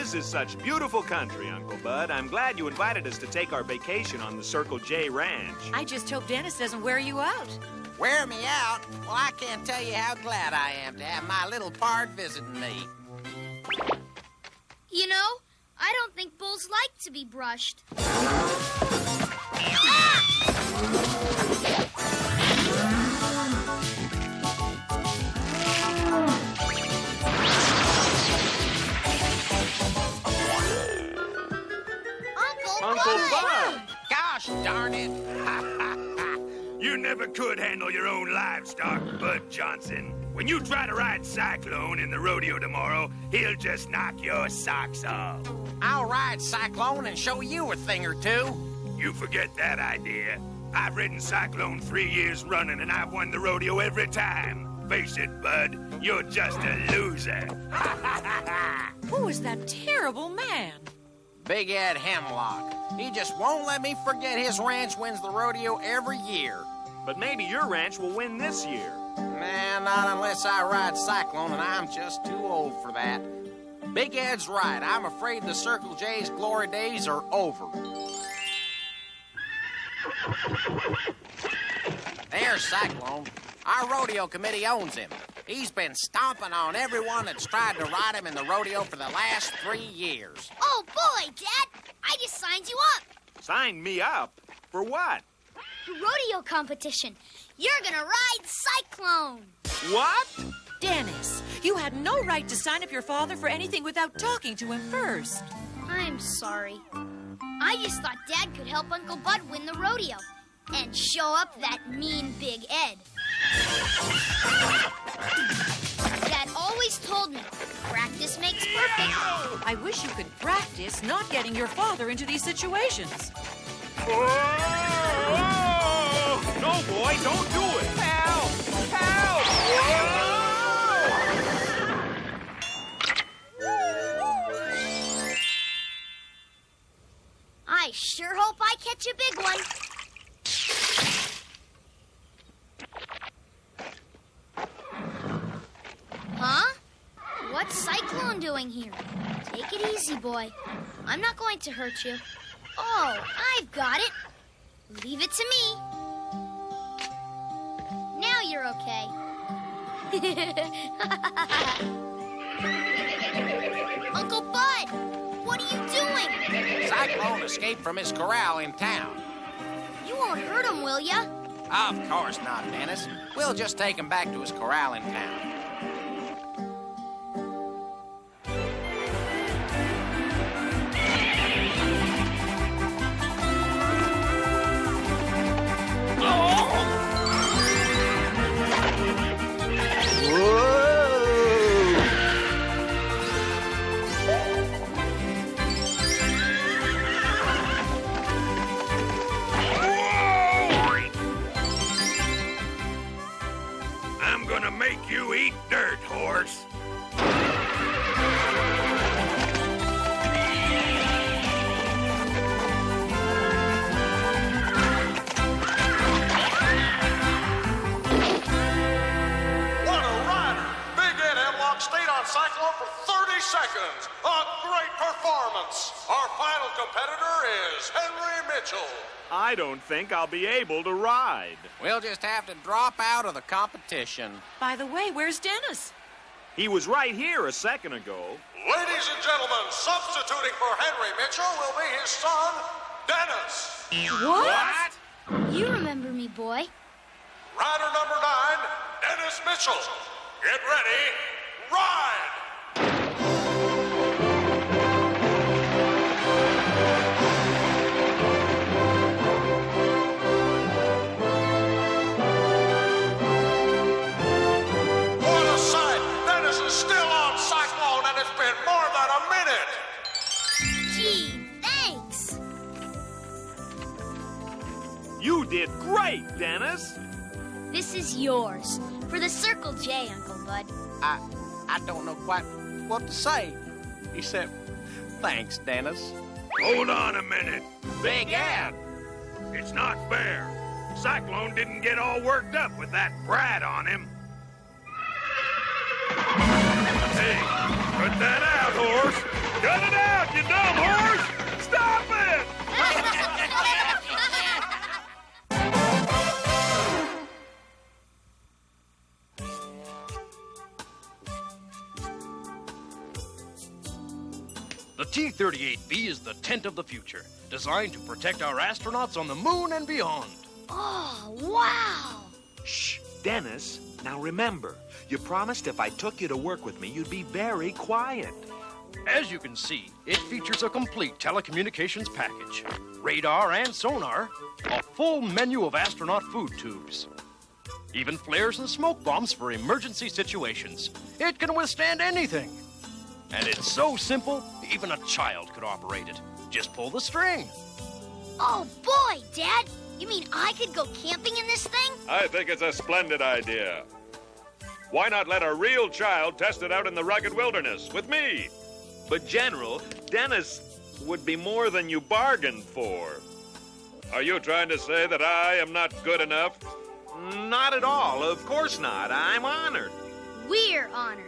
This is such beautiful country, Uncle Bud. I'm glad you invited us to take our vacation on the Circle J Ranch. I just hope Dennis doesn't wear you out. Wear me out? Well, I can't tell you how glad I am to have my little pard visiting me. You know, I don't think bulls like to be brushed. Uncle Bud! Gosh darn it! You never could handle your own livestock, Bud Johnson. When you try to ride Cyclone in the rodeo tomorrow, he'll just knock your socks off. I'll ride Cyclone and show you a thing or two. You forget that idea. I've ridden Cyclone 3 years running, and I've won the rodeo every time. Face it, Bud, you're just a loser. Who is that terrible man? Big Ed Hemlock. He just won't let me forget his ranch wins the rodeo every year. But maybe your ranch will win this year. Nah, not unless I ride Cyclone, and I'm just too old for that. Big Ed's right. I'm afraid the Circle J's glory days are over. There's Cyclone. Our rodeo committee owns him. He's been stomping on everyone that's tried to ride him in the rodeo for the last 3 years. Oh, boy, Dad! I just signed you up. Sign me up? For what? The rodeo competition. You're gonna ride Cyclone. What? Dennis, you had no right to sign up your father for anything without talking to him first. I'm sorry. I just thought Dad could help Uncle Bud win the rodeo and show up that mean Big Ed. Dad always told me, practice makes perfect. I wish you could practice not getting your father into these situations. Oh! No, boy, don't do it. Help! Help! I sure hope I catch a big one. Huh? What's Cyclone doing here? Take it easy, boy. I'm not going to hurt you. Oh, I've got it. Leave it to me. Now you're okay. Uncle Bud, what are you doing? Cyclone escaped from his corral in town. You won't hurt him, will ya? Of course not, Dennis. We'll just take him back to his corral in town. I'm gonna make you eat dirt, horse. What a rider! Big Ed Hemlock stayed on Cyclone for 30 seconds. A great performance. Our final competitor is Henry Mitchell. I don't think I'll be able to ride. We'll just have to drop out of the competition. By the way, where's Dennis? He was right here a second ago. Ladies and gentlemen, substituting for Henry Mitchell will be his son, Dennis. What? You remember me, boy. Rider number 9, Dennis Mitchell. Get ready, ride! What a sight! Dennis is still on Cyclone, and it's been more than a minute. Gee, thanks. You did great, Dennis. This is yours. For the Circle J, Uncle Bud. I don't know quite what to say, except thanks, Dennis. Hold on a minute. Big Ed! It's not fair. Cyclone didn't get all worked up with that brat on him. Hey, cut that out, horse. Cut it out, you dumb horse! Stop it! The T-38B is the tent of the future, designed to protect our astronauts on the moon and beyond. Oh, wow! Shh, Dennis. Now remember, you promised if I took you to work with me, you'd be very quiet. As you can see, it features a complete telecommunications package, radar and sonar, a full menu of astronaut food tubes, even flares and smoke bombs for emergency situations. It can withstand anything. And it's so simple, even a child could operate it. Just pull the string. Oh, boy, Dad! You mean I could go camping in this thing? I think it's a splendid idea. Why not let a real child test it out in the rugged wilderness with me? But, General, Dennis would be more than you bargained for. Are you trying to say that I am not good enough? Not at all. Of course not. I'm honored. We're honored.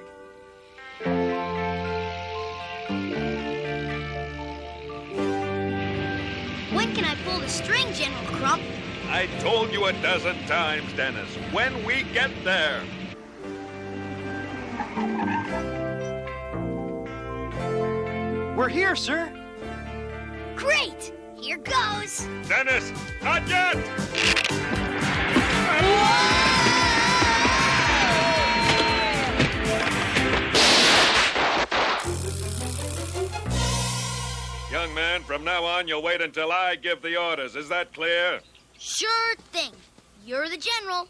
When can I pull the string, General Crump? I told you a dozen times, Dennis. When we get there. We're here, sir. Great! Here goes. Dennis, not yet! Young man, from now on, you'll wait until I give the orders. Is that clear? Sure thing. You're the general.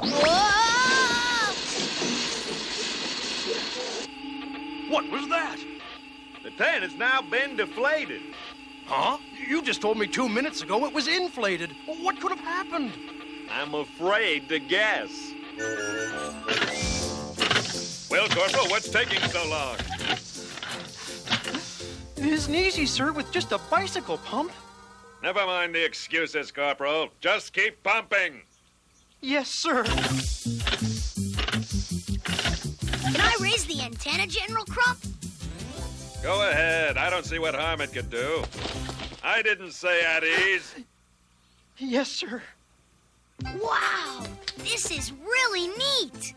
Whoa! What was that? The tent has now been deflated. Huh? You just told me 2 minutes ago it was inflated. What could have happened? I'm afraid to guess. Well, Corporal, what's taking so long? It isn't easy, sir, with just a bicycle pump. Never mind the excuses, Corporal. Just keep pumping. Yes, sir. Can I raise the antenna, General Crump? Go ahead. I don't see what harm it could do. I didn't say at ease. Yes, sir. Wow! This is really neat!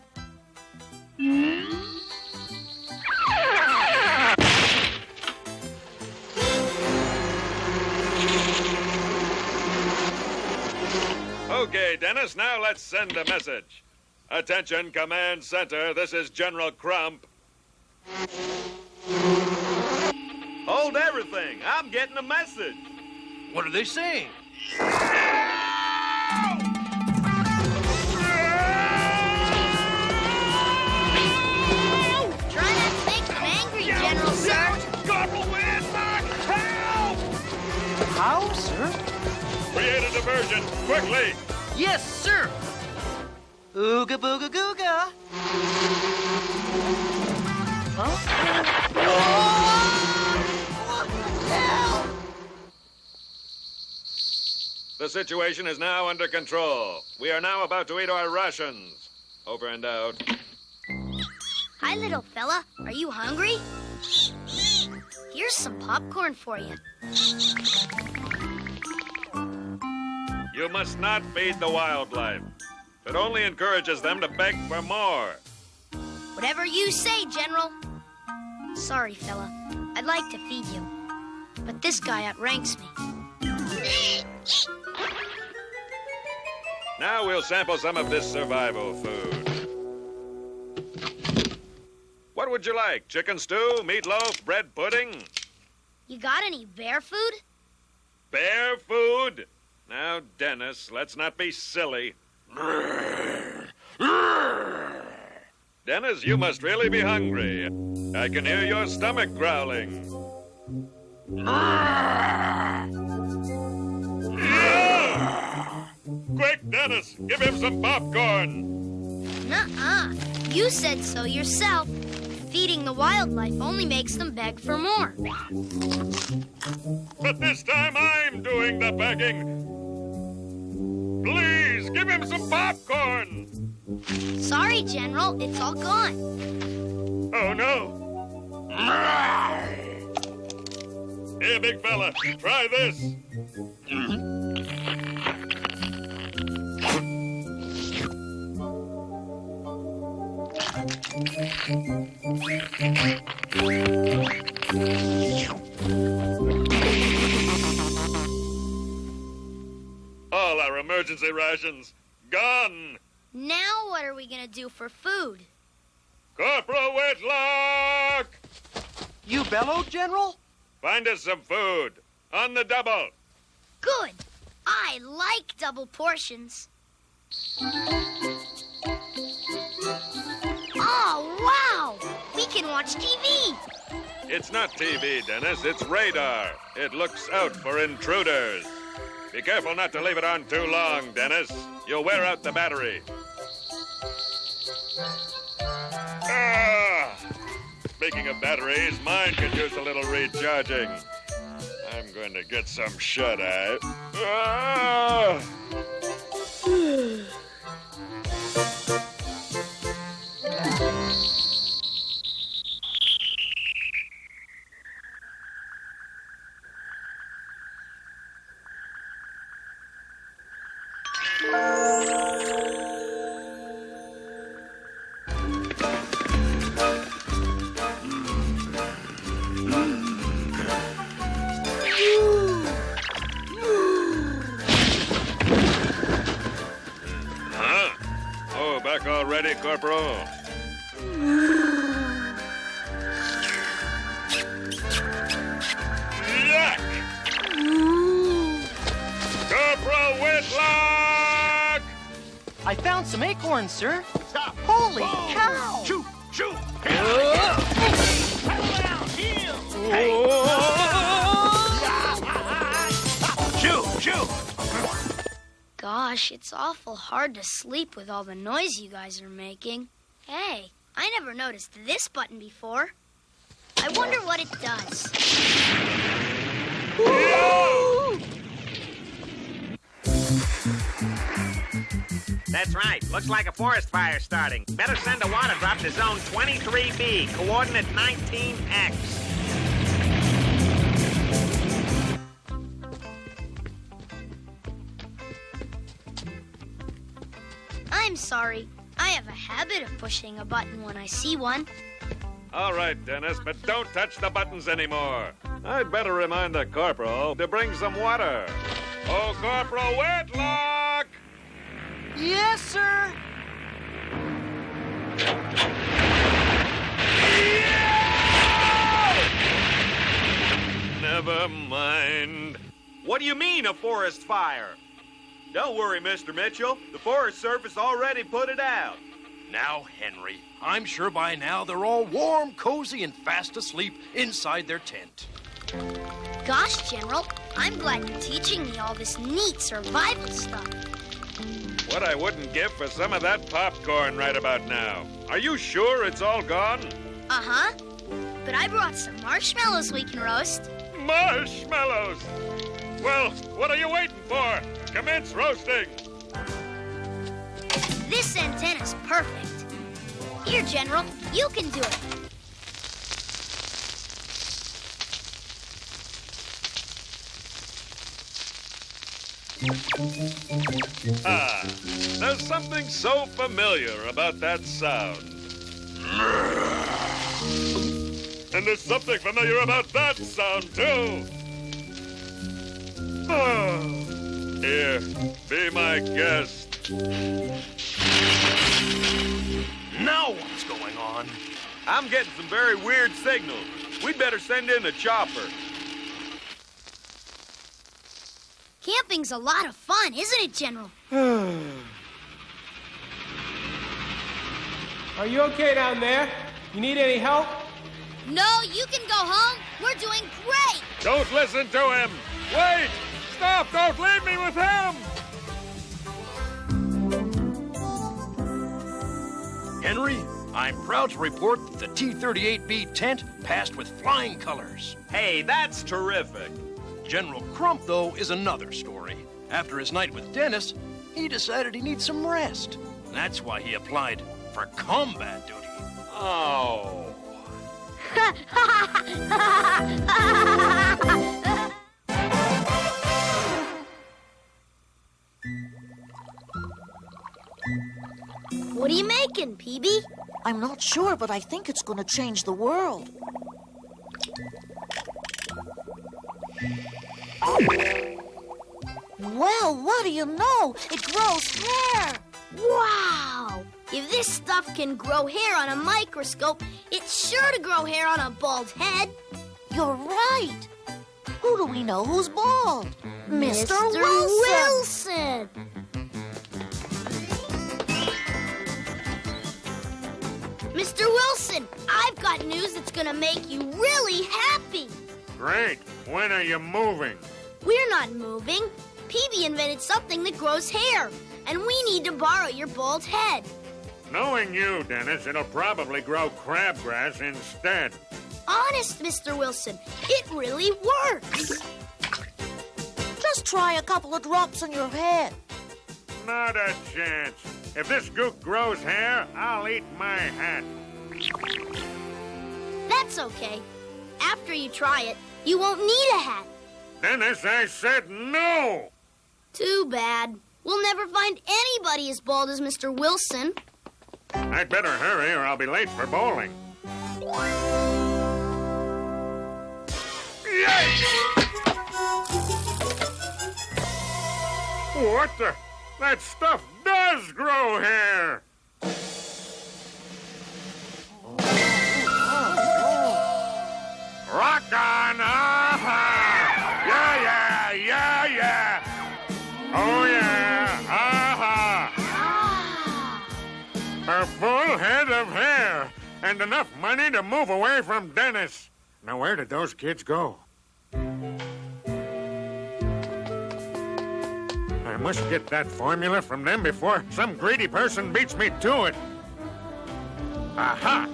Okay, Dennis, now let's send a message. Attention, Command Center. This is General Crump. Hold everything. I'm getting a message. What are they saying? Try not to make them angry, General, sir. Corporal Widmark, help! How, sir? Create a diversion, quickly! Yes, sir. Ooga booga googa. Huh? Help! The situation is now under control. We are now about to eat our rations. Over and out. Hi, little fella. Are you hungry? Here's some popcorn for you. You must not feed the wildlife. It only encourages them to beg for more. Whatever you say, General. Sorry, fella. I'd like to feed you, but this guy outranks me. Now we'll sample some of this survival food. What would you like? Chicken stew, meatloaf, bread pudding? You got any bear food? Bear food? Now, Dennis, let's not be silly. Dennis, you must really be hungry. I can hear your stomach growling. Quick, Dennis, give him some popcorn. Nuh-uh. You said so yourself. Feeding the wildlife only makes them beg for more. But this time I'm doing the begging. Please, give him some popcorn. Sorry, General. It's all gone. Oh, no. Here, big fella, try this. All our emergency rations gone. Now what are we going to do for food? Corporal Whitlock! You bellowed, General? Find us some food. On the double. Good. I like double portions. Oh, wow! We can watch TV. It's not TV, Dennis. It's radar. It looks out for intruders. Be careful not to leave it on too long, Dennis. You'll wear out the battery. Ah! Speaking of batteries, mine could use a little recharging. I'm going to get some shut-eye. Ah! Back already, Corporal? Yuck! Corporal Whitlock! I found some acorns, sir. Stop. Holy cow! Shoot! Shoot! Shoot! Shoot! Gosh, it's awful hard to sleep with all the noise you guys are making. Hey, I never noticed this button before. I wonder what it does. That's right. Looks like a forest fire starting. Better send a water drop to zone 23B, coordinate 19X. I'm sorry. I have a habit of pushing a button when I see one. All right, Dennis, but don't touch the buttons anymore. I'd better remind the corporal to bring some water. Oh, Corporal Whitlock! Yes, sir. Never mind. What do you mean, a forest fire? Don't worry, Mr. Mitchell. The Forest Service already put it out. Now, Henry, I'm sure by now they're all warm, cozy, and fast asleep inside their tent. Gosh, General, I'm glad you're teaching me all this neat survival stuff. What I wouldn't give for some of that popcorn right about now. Are you sure it's all gone? Uh-huh. But I brought some marshmallows we can roast. Marshmallows! Well, what are you waiting for? Commence roasting. This antenna's perfect. Here, General, you can do it. Ah, there's something so familiar about that sound. And there's something familiar about that sound, too. Here, be my guest. Now what's going on? I'm getting some very weird signals. We'd better send in a chopper. Camping's a lot of fun, isn't it, General? Are you okay down there? You need any help? No, you can go home. We're doing great. Don't listen to him. Wait! Stop! Don't leave me with him! Henry, I'm proud to report that the T-38B tent passed with flying colors. Hey, that's terrific. General Crump, though, is another story. After his night with Dennis, he decided he needs some rest. That's why he applied for combat duty. Oh. What are you making, Peebee? I'm not sure, but I think it's going to change the world. Well, what do you know? It grows hair. Wow! If this stuff can grow hair on a microscope, it's sure to grow hair on a bald head. You're right. Who do we know who's bald? Mr. Wilson! Mr. Wilson, I've got news that's gonna make you really happy. Great. When are you moving? We're not moving. Peebee invented something that grows hair, and we need to borrow your bald head. Knowing you, Dennis, it'll probably grow crabgrass instead. Honest, Mr. Wilson, it really works. Just try a couple of drops on your head. Not a chance. If this gook grows hair, I'll eat my hat. That's okay. After you try it, you won't need a hat. Dennis, I said no! Too bad. We'll never find anybody as bald as Mr. Wilson. I'd better hurry or I'll be late for bowling. Yikes! What the? That stuff does grow hair! Rock on! Aha! Yeah! Oh yeah! Aha! A full head of hair and enough money to move away from Dennis. Now where did those kids go? I must get that formula from them before some greedy person beats me to it. Aha!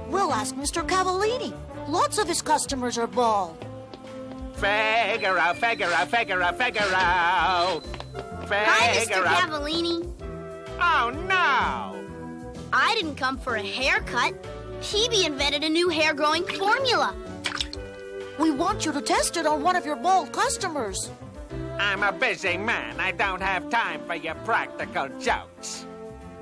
We'll ask Mr. Cavallini. Lots of his customers are bald. Figure out. Hi, Mr. Cavallini. Oh, no! I didn't come for a haircut. Peebee invented a new hair-growing formula. We want you to test it on one of your bald customers. I'm a busy man. I don't have time for your practical jokes.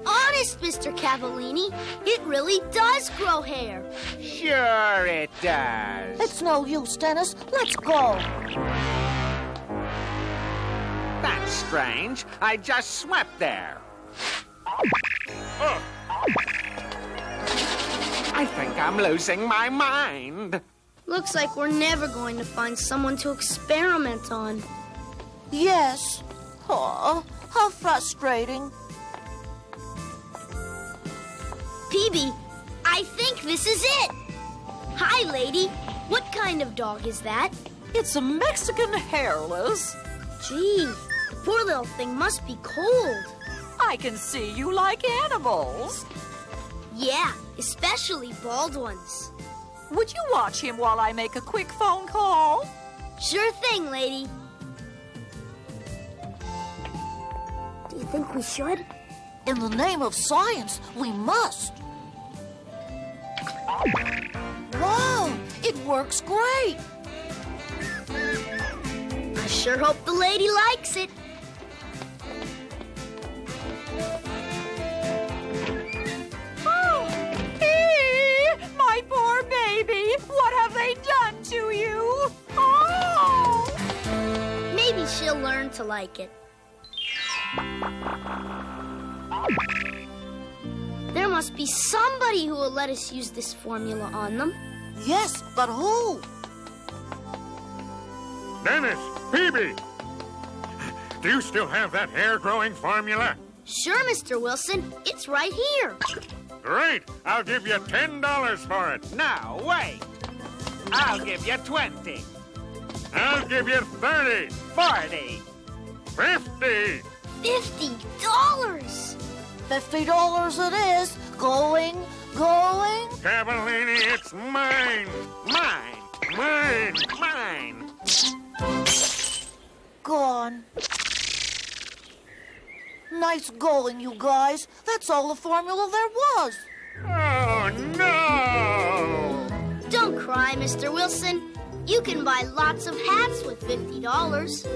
Honest, Mr. Cavallini, it really does grow hair. Sure it does. It's no use, Dennis. Let's go. That's strange. I just swept there. Oh. I think I'm losing my mind. Looks like we're never going to find someone to experiment on. Yes. Oh, how frustrating. Peebee, I think this is it. Hi, lady. What kind of dog is that? It's a Mexican hairless. Gee, the poor little thing must be cold. I can see you like animals. Yeah, especially bald ones. Would you watch him while I make a quick phone call? Sure thing, lady. Do you think we should? In the name of science, we must. Wow, it works great. I sure hope the lady likes it. Oh, my poor baby. What have they done to you? Oh! Maybe she'll learn to like it. There must be somebody who will let us use this formula on them. Yes, but who? Dennis, Peebee, do you still have that hair-growing formula? Sure, Mr. Wilson. It's right here. Great. I'll give you $10 for it. No, wait. I'll give you 20. I'll give you 30. 40. 50. $50. $50 it is. Going. Cavallini, it's mine. Mine. on. Nice going, you guys. That's all the formula there was. Oh, no! Don't cry, Mr. Wilson. You can buy lots of hats with $50.